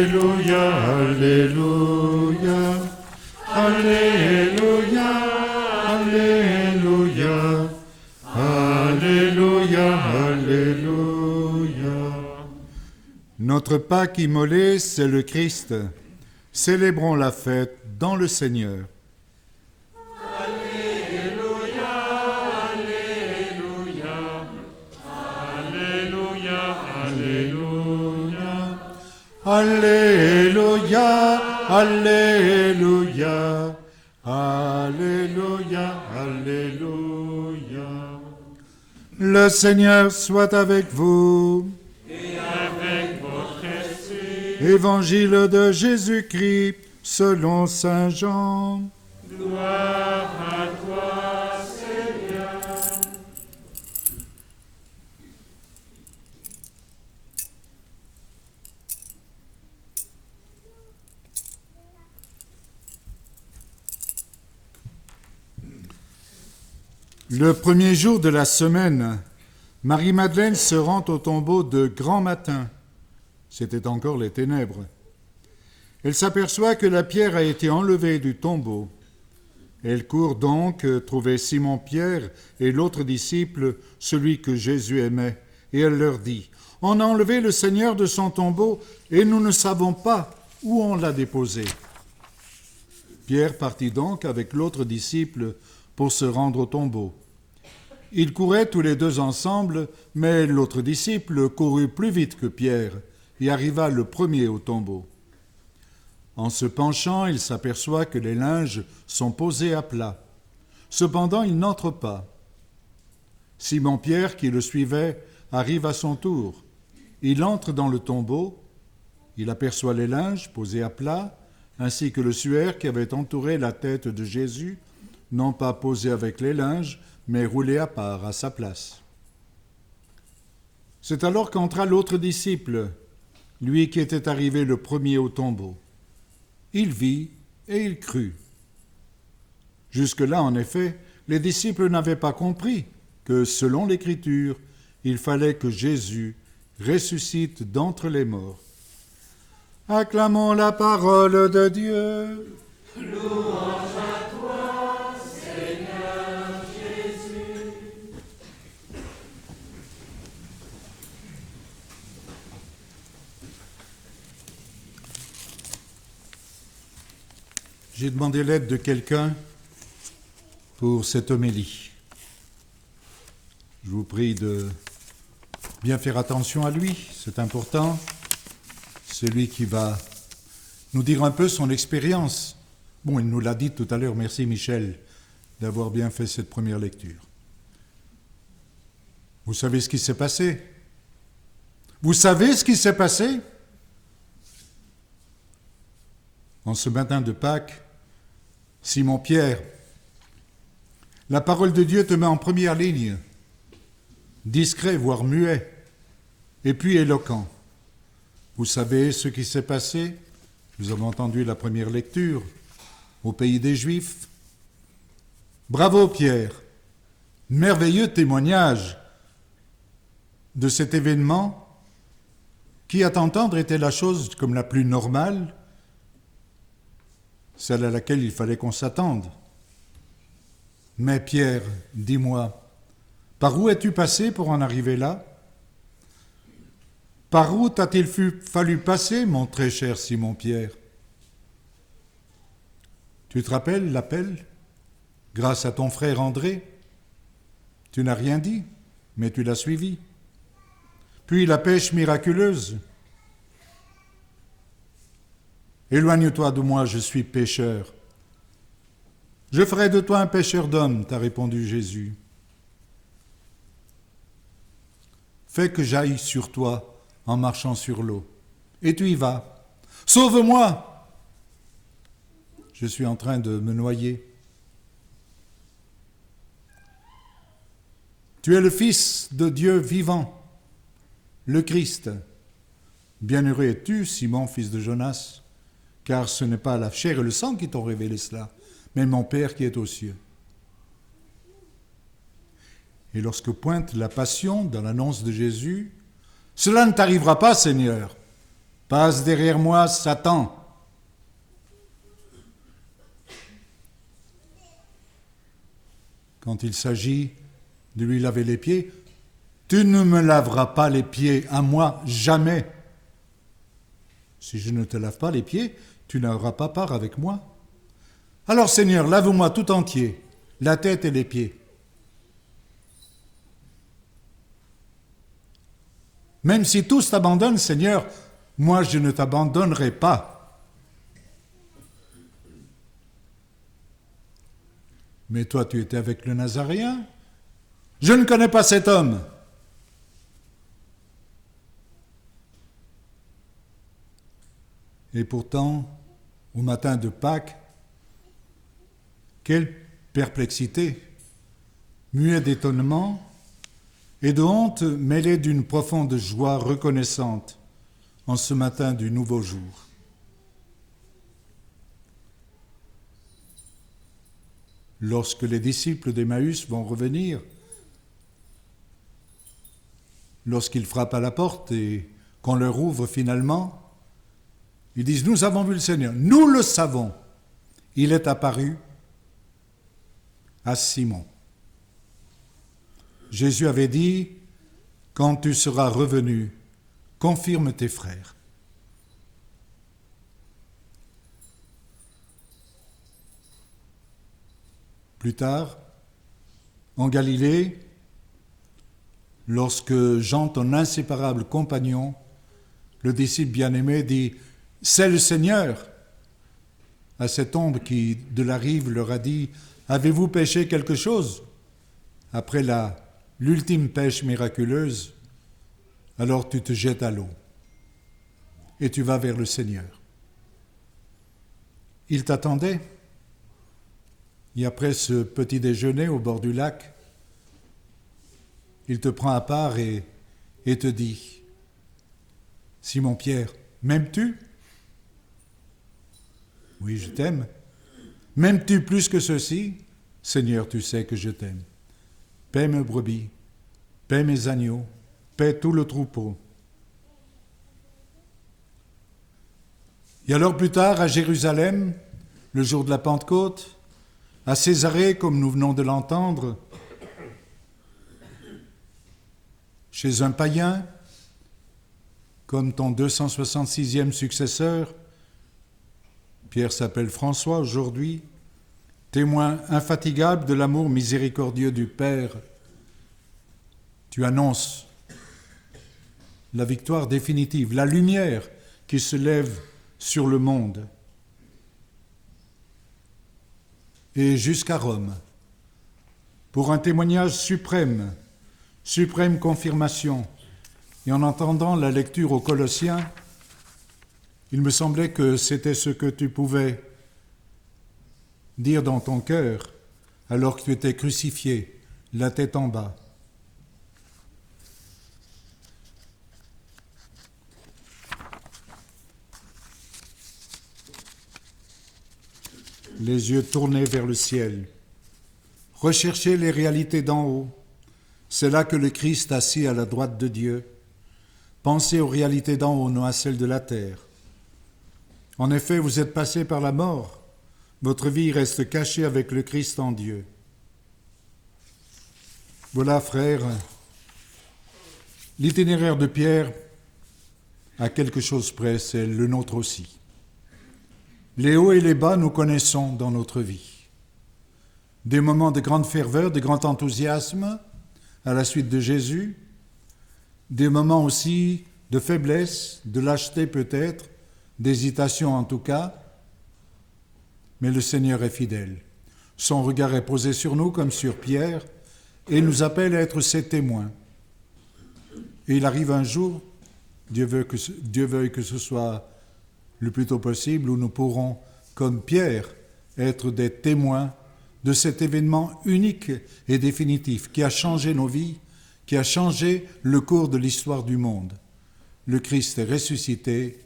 Alléluia, Alléluia, Alléluia, Alléluia, Alléluia, Alléluia. Notre Pâque immolée, c'est le Christ. Célébrons la fête dans le Seigneur. Alléluia, Alléluia, Alléluia, Alléluia, Alléluia, Alléluia, Alléluia. Le Seigneur soit avec vous. et avec votre esprit. Évangile de Jésus-Christ selon saint Jean. Gloire à toi, Seigneur. Le premier jour de la semaine, Marie-Madeleine se rend au tombeau de grand matin. C'était encore les ténèbres. Elle s'aperçoit que la pierre a été enlevée du tombeau. Elle court donc trouver Simon-Pierre et l'autre disciple, celui que Jésus aimait, et elle leur dit : « On a enlevé le Seigneur de son tombeau et nous ne savons pas où on l'a déposé. » Pierre partit donc avec l'autre disciple pour se rendre au tombeau. Ils couraient tous les deux ensemble, mais l'autre disciple courut plus vite que Pierre et arriva le premier au tombeau. En se penchant, il s'aperçoit que les linges sont posés à plat. Cependant, il n'entre pas. Simon-Pierre, qui le suivait, arrive à son tour. Il entre dans le tombeau, il aperçoit les linges posés à plat, ainsi que le suaire qui avait entouré la tête de Jésus, non pas posé avec les linges, mais roulé à part à sa place. C'est alors qu'entra l'autre disciple, lui qui était arrivé le premier au tombeau. Il vit et il crut. Jusque-là, en effet, les disciples n'avaient pas compris que, selon l'Écriture, il fallait que Jésus ressuscite d'entre les morts. Acclamons la parole de Dieu. Louange à toi, Seigneur Jésus. J'ai demandé l'aide de quelqu'un pour cette homélie. Je vous prie de bien faire attention à lui, c'est important. C'est lui qui va nous dire un peu son expérience. Bon, il nous l'a dit tout à l'heure, merci Michel d'avoir bien fait cette première lecture. Vous savez ce qui s'est passé ? Vous savez ce qui s'est passé ? En ce matin de Pâques, Simon-Pierre, la parole de Dieu te met en première ligne, discret, voire muet, et puis éloquent. Vous savez ce qui s'est passé ? Nous avons entendu la première lecture au pays des Juifs. Bravo Pierre, merveilleux témoignage de cet événement qui, à t'entendre, était la chose comme la plus normale, celle à laquelle il fallait qu'on s'attende. Mais Pierre, dis-moi, par où es-tu passé pour en arriver là ? Par où t'a-t-il fallu passer, mon très cher Simon-Pierre ? Tu te rappelles l'appel, grâce à ton frère André ? Tu n'as rien dit, mais tu l'as suivi. Puis la pêche miraculeuse. Éloigne-toi de moi, je suis pécheur. Je ferai de toi un pêcheur d'hommes, t'a répondu Jésus. Fais que j'aille sur toi en marchant sur l'eau. Et tu y vas. Sauve-moi! Je suis en train de me noyer. Tu es le Fils de Dieu vivant, le Christ. Bienheureux es-tu, Simon, fils de Jonas, car ce n'est pas la chair et le sang qui t'ont révélé cela, mais mon Père qui est aux cieux. Et lorsque pointe la passion dans l'annonce de Jésus, « Cela ne t'arrivera pas, Seigneur !» Passe derrière moi, Satan. Quand il s'agit de lui laver les pieds, tu ne me laveras pas les pieds à moi, jamais. Si je ne te lave pas les pieds, tu n'auras pas part avec moi. Alors Seigneur, lave-moi tout entier, la tête et les pieds. Même si tous t'abandonnent, Seigneur, moi je ne t'abandonnerai pas. Mais toi, tu étais avec le Nazaréen. Je ne connais pas cet homme. Et pourtant, au matin de Pâques, quelle perplexité, muet d'étonnement et de honte mêlée d'une profonde joie reconnaissante en ce matin du nouveau jour. Lorsque les disciples d'Emmaüs vont revenir, lorsqu'ils frappent à la porte et qu'on leur ouvre finalement, ils disent « Nous avons vu le Seigneur, nous le savons. Il est apparu à Simon. » Jésus avait dit « Quand tu seras revenu, confirme tes frères. » Plus tard, en Galilée, lorsque Jean, ton inséparable compagnon, le disciple bien-aimé, dit « C'est le Seigneur !» à cet homme qui, de la rive, leur a dit « Avez-vous péché quelque chose ?» Après l'ultime pêche miraculeuse, alors tu te jettes à l'eau et tu vas vers le Seigneur. Il t'attendait. Et après ce petit déjeuner au bord du lac, il te prend à part et te dit « Simon-Pierre, m'aimes-tu » ? « Oui, je t'aime. »« M'aimes-tu plus que ceci ?»« Seigneur, tu sais que je t'aime. Paie mes brebis, paie mes agneaux, paie tout le troupeau. » Et alors plus tard, à Jérusalem, le jour de la Pentecôte, à Césarée, comme nous venons de l'entendre, chez un païen, comme ton 266e successeur, Pierre s'appelle François aujourd'hui, témoin infatigable de l'amour miséricordieux du Père, tu annonces la victoire définitive, la lumière qui se lève sur le monde. Et jusqu'à Rome, pour un témoignage suprême confirmation. Et en entendant la lecture aux Colossiens, il me semblait que c'était ce que tu pouvais dire dans ton cœur alors que tu étais crucifié, la tête en bas. Les yeux tournés vers le ciel. Recherchez les réalités d'en haut. C'est là que le Christ assis à la droite de Dieu. Pensez aux réalités d'en haut, non à celles de la terre. En effet, vous êtes passé par la mort. Votre vie reste cachée avec le Christ en Dieu. Voilà, frères, l'itinéraire de Pierre, à quelque chose près, c'est le nôtre aussi. Les hauts et les bas, nous connaissons dans notre vie. Des moments de grande ferveur, de grand enthousiasme à la suite de Jésus, des moments aussi de faiblesse, de lâcheté peut-être, d'hésitation en tout cas, mais le Seigneur est fidèle. Son regard est posé sur nous comme sur Pierre et nous appelle à être ses témoins. Et il arrive un jour, Dieu veuille que ce soit le plus tôt possible, où nous pourrons, comme Pierre, être des témoins de cet événement unique et définitif qui a changé nos vies, qui a changé le cours de l'histoire du monde. Le Christ est ressuscité,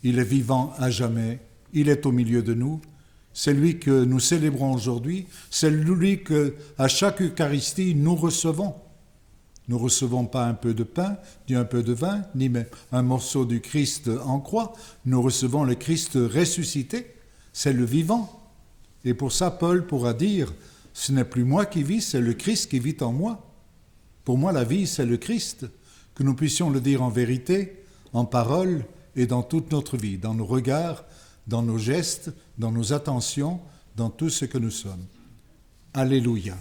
il est vivant à jamais, il est au milieu de nous. C'est lui que nous célébrons aujourd'hui, c'est lui que, à chaque Eucharistie, nous recevons. Nous ne recevons pas un peu de pain, ni un peu de vin, ni même un morceau du Christ en croix. Nous recevons le Christ ressuscité, c'est le vivant. Et pour ça, Paul pourra dire, ce n'est plus moi qui vis, c'est le Christ qui vit en moi. Pour moi, la vie, c'est le Christ. Que nous puissions le dire en vérité, en parole et dans toute notre vie, dans nos regards, dans nos gestes, dans nos attentions, dans tout ce que nous sommes. Alléluia.